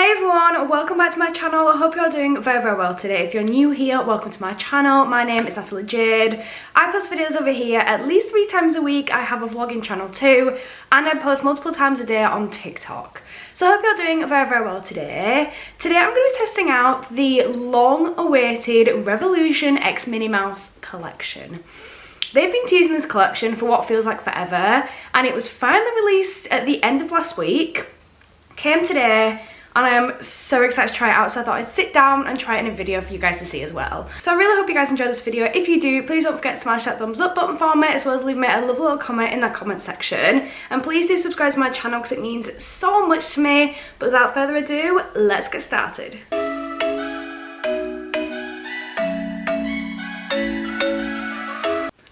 Hey everyone, welcome back to my channel. I hope you're doing very well today. If you're new here, welcome to my channel. My name is Natalie Jade. I post videos over here at least 3 times a week. I have a vlogging channel too, and I post multiple times a day on TikTok. So I hope you're doing very well today. Today I'm going to be testing out the long-awaited Revolution X Minnie Mouse collection. They've been teasing this collection for what feels like forever, and it was finally released at the end of last week. Came today, and I am so excited to try it out, so I thought I'd sit down and try it in a video for you guys to see as well. So I really hope you guys enjoy this video. If you do, please don't forget to smash that thumbs up button for me, as well as leave me a lovely little comment in that comment section. And please do subscribe to my channel because it means so much to me. But without further ado, let's get started.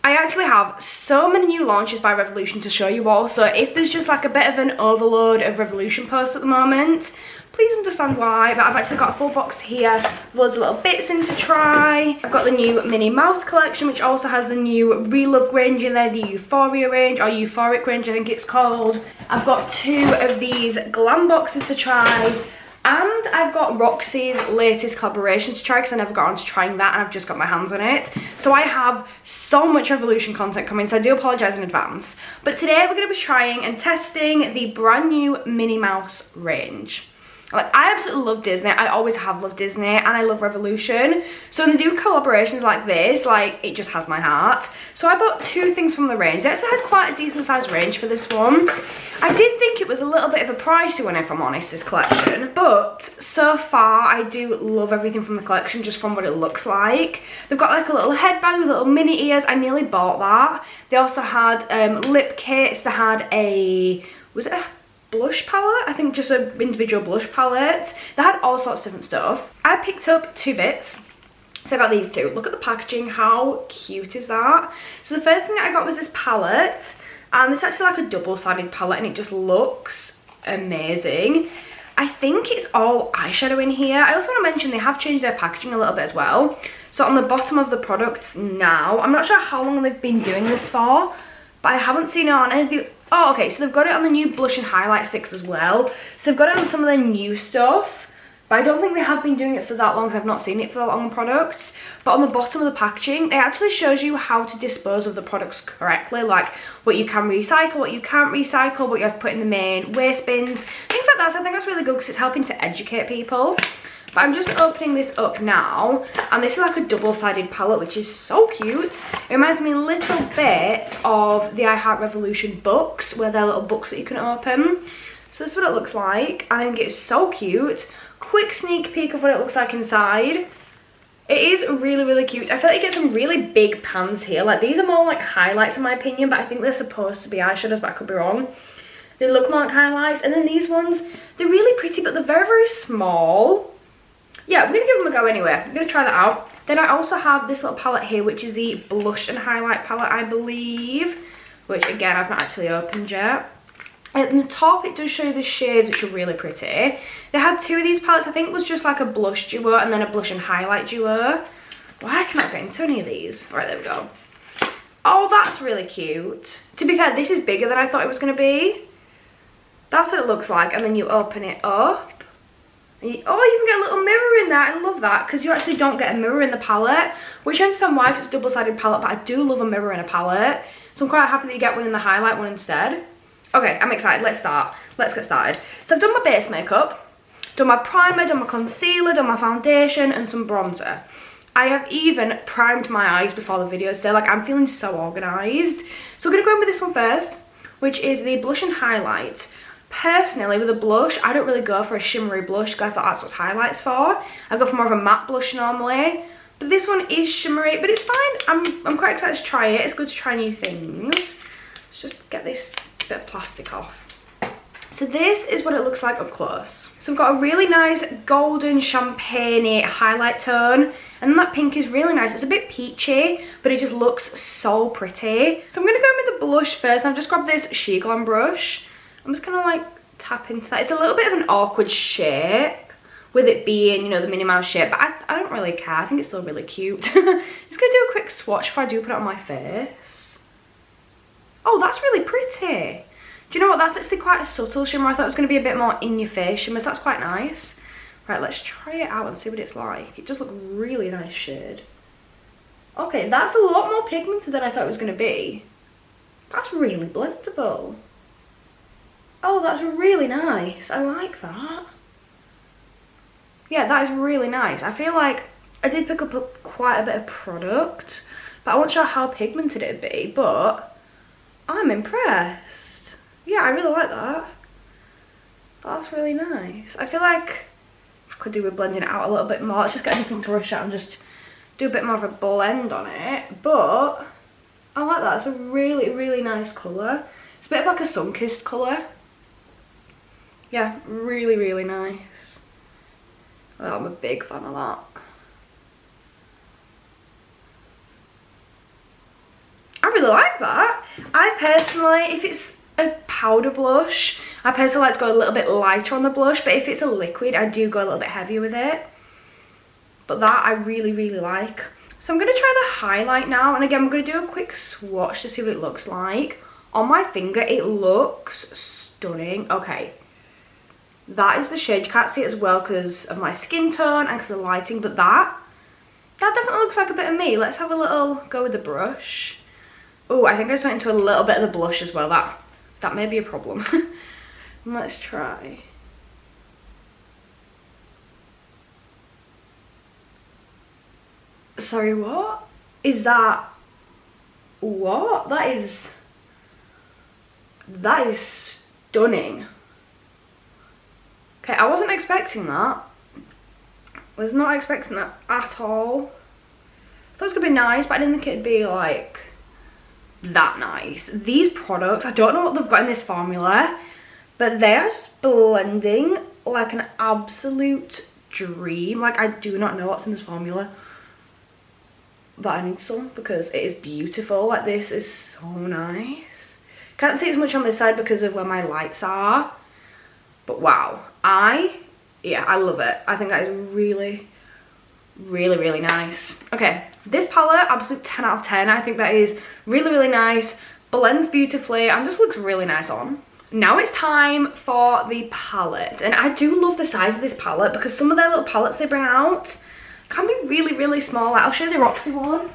I actually have so many new launches by Revolution to show you all, so if there's just like a bit of an overload of Revolution posts at the moment, please understand why. But I've actually got a full box here with loads of little bits in to try. I've got the new Minnie Mouse collection, which also has the new Relove range in there, the Euphoria range, or Euphoric range I think it's called. I've got 2 of these glam boxes to try. And I've got Roxy's latest collaboration to try because I never got on to trying that, and I've just got my hands on it. So I have so much Revolution content coming, so I do apologise in advance. But today we're going to be trying and testing the brand new Minnie Mouse range. Like, I absolutely love Disney. I always have loved Disney, and I love Revolution. So when they do collaborations like this, like, it just has my heart. So I bought 2 things from the range. They actually had quite a decent sized range for this one. I did think it was a little bit of a pricey one, if I'm honest, this collection. But so far, I do love everything from the collection, just from what it looks like. They've got like a little headband with little mini ears. I nearly bought that. They also had lip kits. They had a, was it a blush palette? I think just an individual blush palette. They had all sorts of different stuff. I picked up 2 bits. So I got these 2. Look at the packaging. How cute is that? So the first thing that I got was this palette. And it's actually like a double-sided palette, and it just looks amazing. I think it's all eyeshadow in here. I also want to mention they have changed their packaging a little bit as well. So on the bottom of the products now, I'm not sure how long they've been doing this for, but I haven't seen it on any of the... Oh, okay, so they've got it on the new blush and highlight sticks as well. So they've got it on some of the new stuff, but I don't think they have been doing it for that long because I've not seen it for that long on products. But on the bottom of the packaging, it actually shows you how to dispose of the products correctly, like what you can recycle, what you can't recycle, what you have to put in the main waste bins, things like that. So I think that's really good because it's helping to educate people. But I'm just opening this up now, and this is like a double-sided palette, which is so cute. It reminds me a little bit of the I Heart Revolution books, where they're little books that you can open. So this is what it looks like, and I think it's so cute. Quick sneak peek of what it looks like inside. It is really cute. I feel like you get some really big pans here. Like, these are more like highlights in my opinion, but I think they're supposed to be eyeshadows, but I could be wrong. They look more like highlights. And then these ones, they're really pretty, but they're very small. Yeah, we're going to give them a go anyway. I'm going to try that out. Then I also have this little palette here, which is the blush and highlight palette, I believe. Which, again, I've not actually opened yet. At the top, it does show you the shades, which are really pretty. They had 2 of these palettes. I think it was just like a blush duo and then a blush and highlight duo. Why can I get into any of these? Right, there we go. Oh, that's really cute. To be fair, this is bigger than I thought it was going to be. That's what it looks like. And then you open it up. Oh, you can get a little mirror in there. I love that because you actually don't get a mirror in the palette, which I understand why it's a double-sided palette, but I do love a mirror in a palette. So I'm quite happy that you get one in the highlight one instead. Okay, I'm excited. Let's start. Let's get started. So I've done my base makeup, done my primer, done my concealer, done my foundation, and some bronzer. I have even primed my eyes before the video, so like I'm feeling so organised. So we're going to go in with this one first, which is the blush and highlight. Personally, with a blush, I don't really go for a shimmery blush because I thought that's what highlight's for. I go for more of a matte blush normally. But this one is shimmery, but it's fine. I'm quite excited to try it. It's good to try new things. Let's just get this bit of plastic off. So this is what it looks like up close. So we've got a really nice golden champagne highlight tone, and then that pink is really nice. It's a bit peachy, but it just looks so pretty. So I'm going to go in with the blush first. I've just grabbed this She Glam brush. I'm just gonna like tap into that. It's a little bit of an awkward shape with it being, you know, the Minnie Mouse shape, but I don't really care. I think it's still really cute. Just gonna do a quick swatch before I do put it on my face. Oh, that's really pretty. Do you know what? That's actually quite a subtle shimmer. I thought it was going to be a bit more in your face shimmer, so that's quite nice. Right, let's try it out and see what it's like. It does look really nice shade. Okay, that's a lot more pigmented than I thought it was going to be. That's really blendable. Oh, that's really nice. I like that. Yeah, that is really nice. I feel like I did pick up quite a bit of product, but I wasn't sure how pigmented it'd be, but I'm impressed. Yeah, I really like that. That's really nice. I feel like I could do with blending it out a little bit more. Let's just get a different brush out and just do a bit more of a blend on it. But I like that. It's a really, really nice colour. It's a bit of like a sun-kissed colour. Yeah, really, really nice. Well, I'm a big fan of that. I really like that. I personally, if it's a powder blush, I personally like to go a little bit lighter on the blush, but if it's a liquid, I do go a little bit heavier with it. But that I really, really like. So I'm going to try the highlight now, and again, I'm going to do a quick swatch to see what it looks like. On my finger, it looks stunning. Okay. That is the shade. You can't see it as well because of my skin tone and because of the lighting, but that definitely looks like a bit of me. Let's have a little go with the brush. Oh, I think I just went into a little bit of the blush as well. That may be a problem. Let's try. Sorry, what? Is that... What? That is stunning. Okay, I wasn't expecting that. Was not expecting that at all. I thought it was gonna be nice, but I didn't think it'd be like that nice. These products, I don't know what they've got in this formula, but they are just blending like an absolute dream. Like, I do not know what's in this formula, but I need some because it is beautiful. Like, this is so nice. Can't see as much on this side because of where my lights are, but wow, yeah, I love it. I think that is really, really, really nice. Okay, this palette, absolute 10 out of 10. I think that is really, really nice, blends beautifully, and just looks really nice on. Now it's time for the palette, and I do love the size of this palette because some of their little palettes they bring out can be really, really small. Like, I'll show you the Roxy one.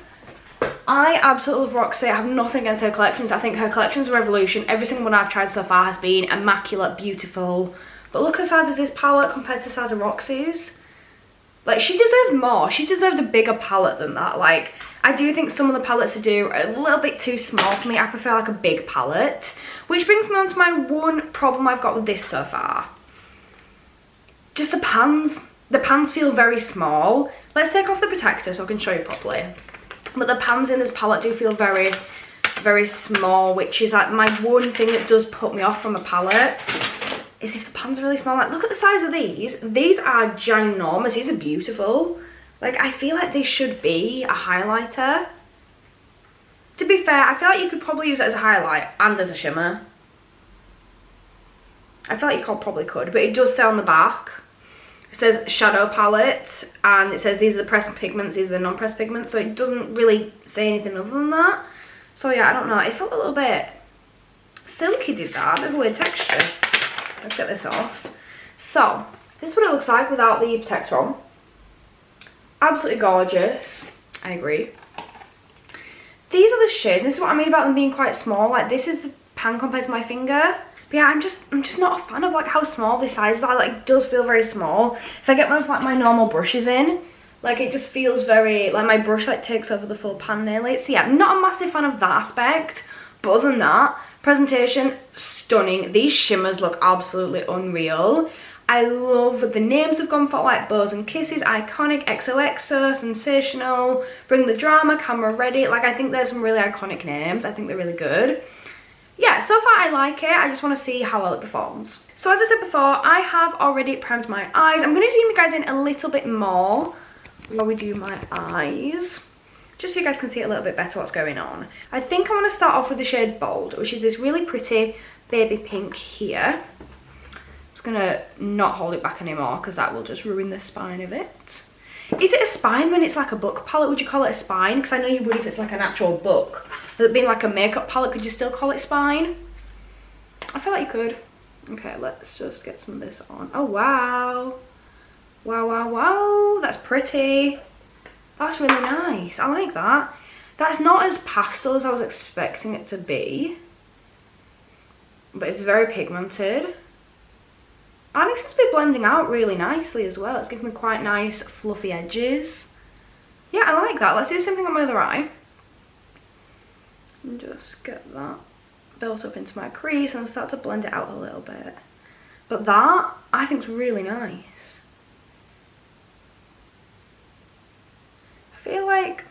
I absolutely love Roxy. I have nothing against her collections. I think her collection's a revolution. Every single one I've tried so far has been immaculate, beautiful. But look at the size of this palette compared to the size of Roxy's. Like, she deserved more. She deserved a bigger palette than that. Like, I do think some of the palettes they do are a little bit too small for me. I prefer like a big palette. Which brings me on to my one problem I've got with this so far. Just the pans. The pans feel very small. Let's take off the protector so I can show you properly. But the pans in this palette do feel very, very small, which is like my one thing that does put me off from a palette. Is if the pans are really small. Like, look at the size of these. These are ginormous. These are beautiful. Like, I feel like they should be a highlighter. To be fair, I feel like you could probably use it as a highlight and as a shimmer. I feel like you probably could, but it does say on the back. It says shadow palette, and it says these are the pressed pigments, these are the non-pressed pigments, so it doesn't really say anything other than that. So yeah, I don't know. It felt a little bit silky, did that? A bit of a weird texture. Let's get this off. So, this is what it looks like without the protector on. Absolutely gorgeous. I agree. These are the shades. This is what I mean about them being quite small. Like, this is the pan compared to my finger. But yeah, I'm just not a fan of like how small this size is. Like, it does feel very small. If I get my normal brushes in, like, it just feels very, like, my brush like takes over the full pan nearly. So yeah, I'm not a massive fan of that aspect. But other than that, presentation, stunning. These shimmers look absolutely unreal. I love the names have gone for, like Bows and Kisses, Iconic, XOXO, Sensational, Bring the Drama, Camera Ready. Like, I think there's some really iconic names. I think they're really good. Yeah, so far I like it. I just want to see how well it performs. So as I said before, I have already primed my eyes. I'm going to zoom you guys in a little bit more while we do my eyes, just so you guys can see a little bit better what's going on. I think I want to start off with the shade Bold, which is this really pretty baby pink here. I'm just going to not hold it back anymore because that will just ruin the spine of it. Is it a spine when it's like a book palette? Would you call it a spine? Because I know you would if it's like an actual book. But being like a makeup palette, could you still call it spine? I feel like you could. Okay, let's just get some of this on. Oh, wow. Wow, wow, wow, that's pretty. That's really nice. I like that. That's not as pastel as I was expecting it to be, but it's very pigmented. And it seems to be blending out really nicely as well. It's giving me quite nice fluffy edges. Yeah, I like that. Let's do something on my other eye. And just get that built up into my crease and start to blend it out a little bit. But that, I think, is really nice. I feel like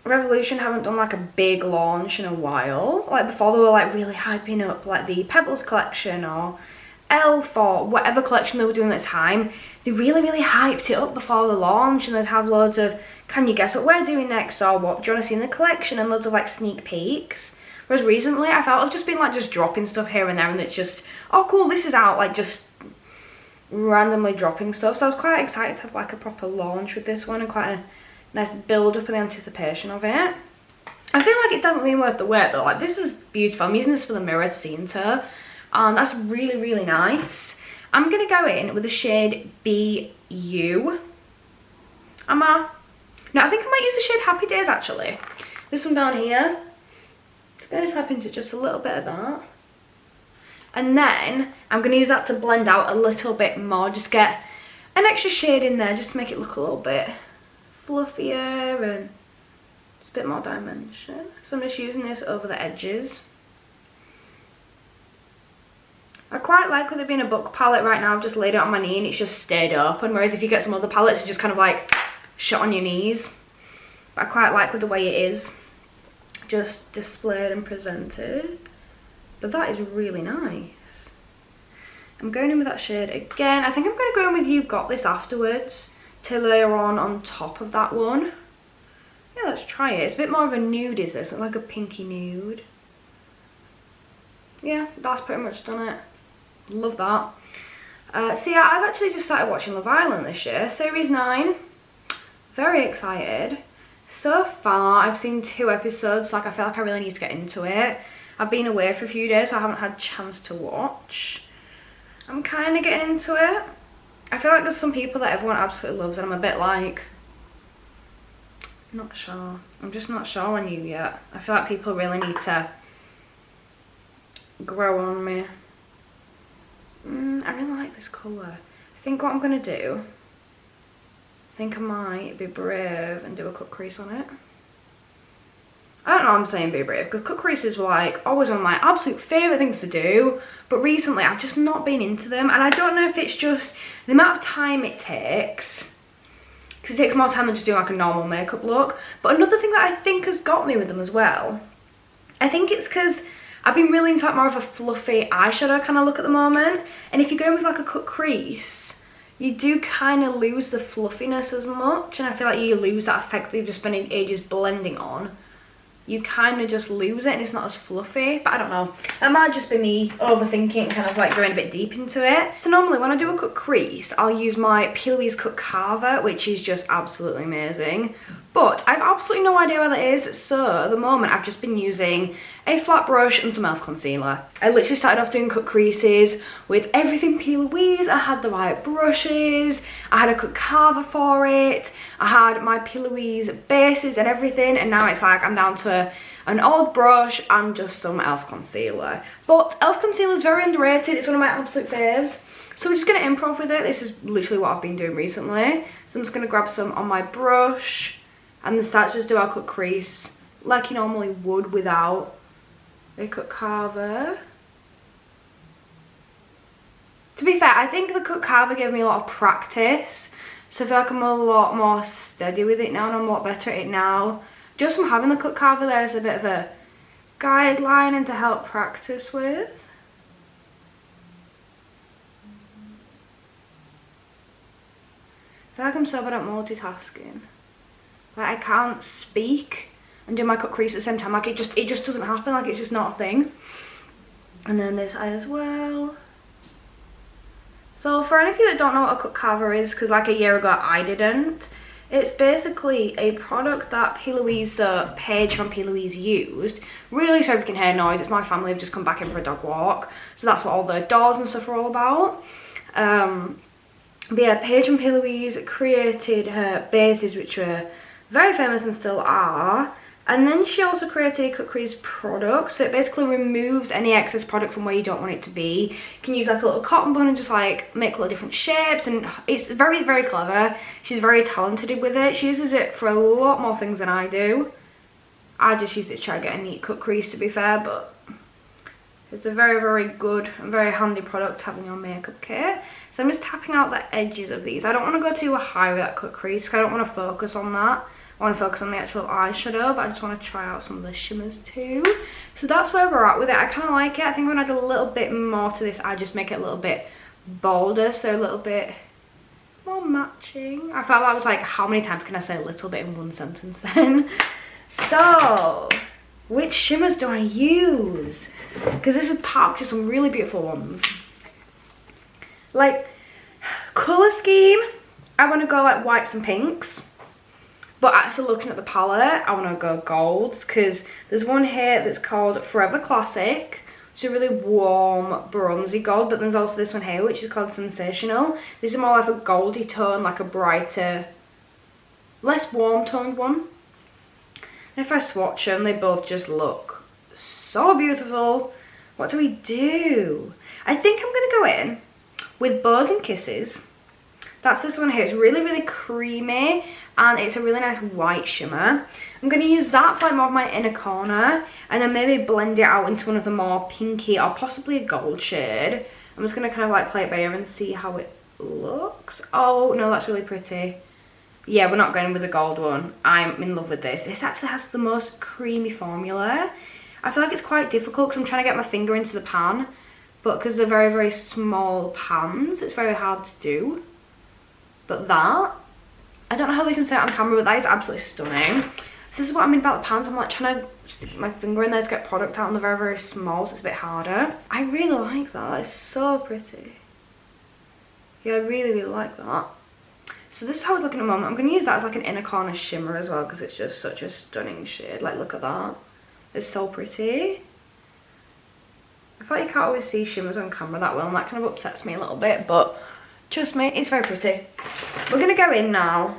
Revolution haven't done like a big launch in a while. Like before they were like really hyping up like the Pebbles collection or Elf or whatever collection they were doing at the time. They really hyped it up before the launch, and they'd have loads of, can you guess what we're doing next, or what do you want to see in the collection, and loads of like sneak peeks. Whereas recently I felt I've just been like just dropping stuff here and there, and it's just, oh cool, this is out, like just randomly dropping stuff. So I was quite excited to have like a proper launch with this one and quite a nice build up of the anticipation of it. I feel like it's definitely worth the wait though. Like this is beautiful. I'm using this for the mirror to see into her, and that's really nice. I'm gonna go in with the shade BU. Am I? No, I think I might use the shade Happy Days actually. This one down here. Just gonna tap into just a little bit of that. And then I'm gonna use that to blend out a little bit more. Just get an extra shade in there just to make it look a little bit fluffier and just a bit more dimension. So I'm just using this over the edges. I quite like with it being a book palette right now. I've just laid it on my knee and it's just stayed open, whereas if you get some other palettes it's just kind of like shut on your knees. But I quite like with the way it is just displayed and presented. But that is really nice. I'm going in with that shade again. I think I'm going to go in with You Got This afterwards to layer on top of that one. Yeah, let's try it. It's a bit more of a nude, is this? It's like a pinky nude. Yeah, that's pretty much done it. Love that. So yeah, I've actually just started watching Love Island this year. Series 9. Very excited. So far, I've seen 2 episodes. Like, I feel like I really need to get into it. I've been away for a few days, so I haven't had a chance to watch. I'm kind of getting into it. I feel like there's some people that everyone absolutely loves, and I'm a bit like, not sure. I'm just not sure on you yet. I feel like people really need to grow on me. I really like this colour. I think what I'm going to do, I think I might be brave and do a cut crease on it. I don't know why I'm saying be brave, because cut creases were like always one of my absolute favourite things to do, but recently I've just not been into them, and I don't know if it's just the amount of time it takes, because it takes more time than just doing like a normal makeup look. But another thing that I think has got me with them as well, I think it's because I've been really into like more of a fluffy eyeshadow kind of look at the moment, and if you're going with like a cut crease, you do kind of lose the fluffiness as much, and I feel like you lose that effect that you've just spent ages blending on. You kind of just lose it and it's not as fluffy. But I don't know, that might just be me overthinking, kind of like going a bit deep into it. So normally when I do a cut crease, I'll use my P. Louise Cut Carver, which is just absolutely amazing. But I've absolutely no idea where that is, so at the moment I've just been using a flat brush and some e.l.f. concealer. I literally started off doing cut creases with everything P. Louise. I had the right brushes, I had a cut carver for it, I had my P. Louise bases and everything, and now it's like I'm down to an old brush and just some e.l.f. concealer. But e.l.f. concealer is very underrated, it's one of my absolute faves. So we're just going to improv with it. This is literally what I've been doing recently. So I'm just going to grab some on my brush and then start to just do our cut crease like you normally would without a cut carver. To be fair, I think the cut carver gave me a lot of practice, so I feel like I'm a lot more steady with it now and I'm a lot better at it now. Just from having the cut carver there is a bit of a guideline and to help practice with. I feel like I'm so bad at multitasking. Like I can't speak and do my cut crease at the same time. Like it just doesn't happen. Like it's just not a thing. And then this eye as well. So for any of you that don't know what a cut carver is, because like a year ago I didn't, it's basically a product that P. Louise, Paige from P. Louise used. Really sorry if you can hear noise, it's my family have just come back in for a dog walk. So that's what all the doors and stuff are all about. But yeah, Paige and P. Louise created her bases, which were very famous and still are. And then she also created Cut Crease product. So it basically removes any excess product from where you don't want it to be. You can use like a little cotton bud and just like make little different shapes. And it's very, very clever. She's very talented with it. She uses it for a lot more things than I do. I just use it to try to get a neat cut crease, to be fair. But it's a very, very good and very handy product to have in your makeup kit. So I'm just tapping out the edges of these. I don't want to go too high with that cut crease because I don't want to focus on that. I want to focus on the actual eyeshadow, but I just want to try out some of the shimmers too. So that's where we're at with it. I kind of like it. I think I'm going to add a little bit more to this. I just make it a little bit bolder, so a little bit more matching. I felt like I was like, how many times can I say a little bit in one sentence then? So, which shimmers do I use? Because this is packed with some really beautiful ones. Like, colour scheme, I want to go like whites and pinks. But actually looking at the palette, I want to go golds, because there's one here that's called Forever Classic, which is a really warm bronzy gold, but there's also this one here which is called Sensational. This is more like a goldy tone, like a brighter, less warm toned one. And if I swatch them, they both just look so beautiful. What do we do? I think I'm going to go in with Bows and Kisses. That's this one here. It's really, really creamy and it's a really nice white shimmer. I'm going to use that for like more of my inner corner and then maybe blend it out into one of the more pinky or possibly a gold shade. I'm just going to kind of like play it by ear and see how it looks. Oh, no, that's really pretty. Yeah, we're not going with the gold one. I'm in love with this. This actually has the most creamy formula. I feel like it's quite difficult because I'm trying to get my finger into the pan, but because they're very, very small pans, it's very hard to do. But that, I don't know how we can say it on camera, but that is absolutely stunning. So this is what I mean about the pans. I'm like trying to stick my finger in there to get product out and they're very, very small, so it's a bit harder. I really like that. That is so pretty. Yeah, I really, really like that. So this is how it's looking at the moment. I'm going to use that as like an inner corner shimmer as well because it's just such a stunning shade. Like, look at that. It's so pretty. I feel like you can't always see shimmers on camera that well and that kind of upsets me a little bit, but trust me, it's very pretty. We're going to go in now.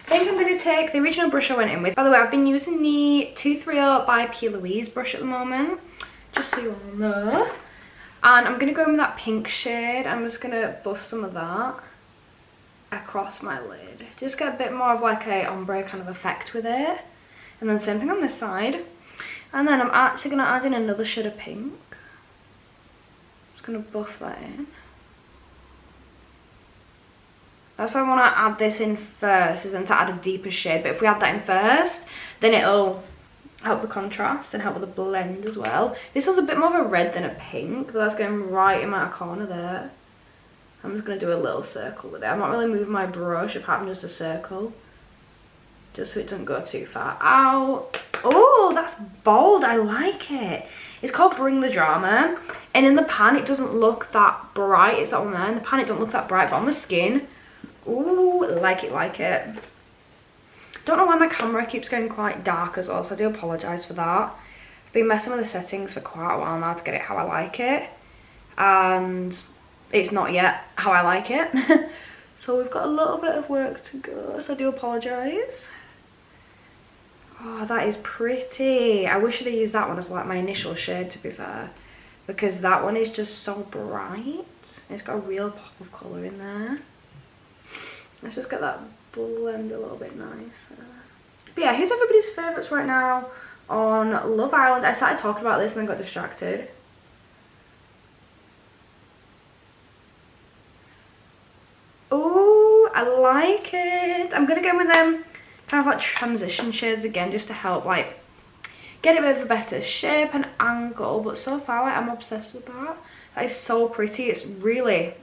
I think I'm going to take the original brush I went in with. By the way, I've been using the 230 by P. Louise brush at the moment, just so you all know. And I'm going to go in with that pink shade. I'm just going to buff some of that across my lid. Just get a bit more of like a ombre kind of effect with it. And then same thing on this side. And then I'm actually going to add in another shade of pink. Just going to buff that in. That's why I want to add this in first, is then to add a deeper shade. But if we add that in first, then it'll help the contrast and help with the blend as well. This was a bit more of a red than a pink, but that's going right in my corner there. I'm just going to do a little circle with it. I'm not really moving my brush apart from just a circle, just so it doesn't go too far out. Oh, that's bold. I like it. It's called Bring the Drama, and in the pan it doesn't look that bright. It's that one there. In the pan it don't look that bright, but on the skin, ooh, like it, like it. Don't know why my camera keeps going quite dark as well, so I do apologise for that. I've been messing with the settings for quite a while now to get it how I like it, and it's not yet how I like it. So we've got a little bit of work to go, so I do apologise. Oh, that is pretty. I wish I'd have used that one as like my initial shade, to be fair, because that one is just so bright. It's got a real pop of colour in there. Let's just get that blend a little bit nicer. But yeah, who's everybody's favourites right now on Love Island? I started talking about this and then got distracted. Oh, I like it. I'm going to go with them kind of like transition shades again, just to help like get it with a better shape and angle. But so far, like, I'm obsessed with that. That is so pretty. It's really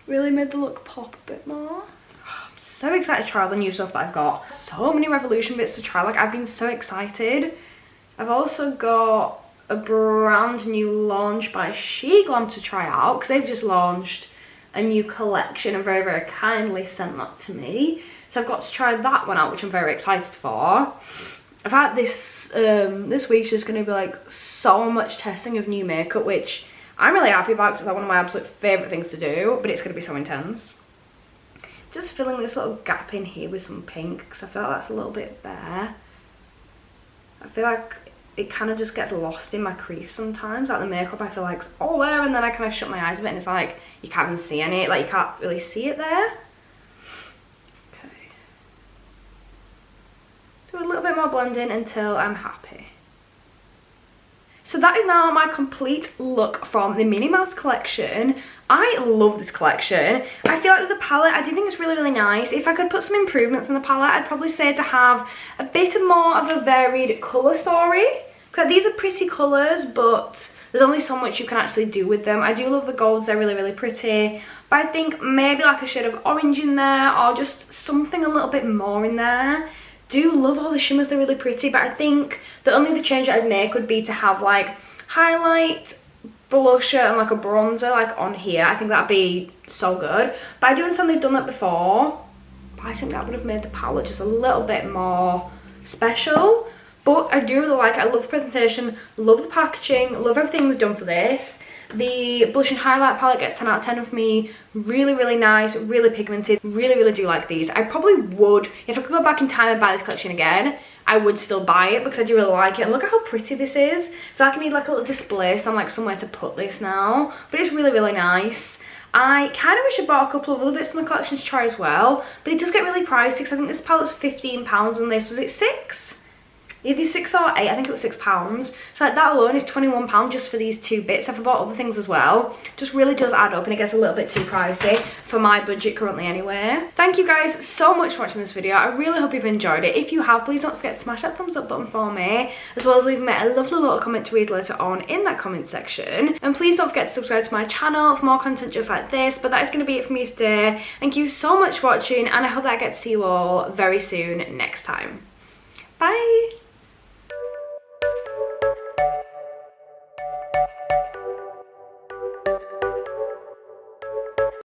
made the look pop a bit more. I'm so excited to try all the new stuff that I've got. So many Revolution bits to try. Like, I've been so excited. I've also got a brand new launch by SheGlam to try out, because they've just launched a new collection and very, very kindly sent that to me. So I've got to try that one out, which I'm very excited for. I've had this, this week's just going to be like so much testing of new makeup, which I'm really happy about it because it's like one of my absolute favourite things to do, but it's going to be so intense. Just filling this little gap in here with some pink because I feel like that's a little bit bare. I feel like it kind of just gets lost in my crease sometimes. Like the makeup I feel like is all there, and then I kind of shut my eyes a bit and it's like you can't even see any, like you can't really see it there. Okay. Do a little bit more blending until I'm happy. So that is now my complete look from the Minnie Mouse collection. I love this collection. I feel like with the palette, I do think it's really, really nice. If I could put some improvements in the palette, I'd probably say to have a bit more of a varied colour story. Because these are pretty colours, but there's only so much you can actually do with them. I do love the golds, they're really, really pretty. But I think maybe like a shade of orange in there, or just something a little bit more in there. Do love all the shimmers, they're really pretty, but I think the change that I'd make would be to have like highlight, blusher and like a bronzer like on here. I think that'd be so good, but I do understand they've done that before, but I think that would have made the palette just a little bit more special. But I do really like it. I love the presentation, love the packaging, love everything that's done for this. The blush and highlight palette gets 10 out of 10 for me. Really, really nice, really pigmented. Really, really do like these. I probably would, if I could go back in time and buy this collection again, I would still buy it because I do really like it. And look at how pretty this is. I feel like I need like a little display, so I'm like somewhere to put this now. But it's really, really nice. I kind of wish I bought a couple of other bits from the collection to try as well. But it does get really pricey because I think this palette's £15 and this, was it £6? Either 6 or 8, I think it was £6. So like that alone is £21 just for these two bits. If I bought other things as well, just really does add up and it gets a little bit too pricey for my budget currently anyway. Thank you guys so much for watching this video. I really hope you've enjoyed it. If you have, please don't forget to smash that thumbs up button for me, as well as leaving me a lovely little comment to read later on in that comment section. And please don't forget to subscribe to my channel for more content just like this. But that is going to be it for me today. Thank you so much for watching, and I hope that I get to see you all very soon next time. Bye!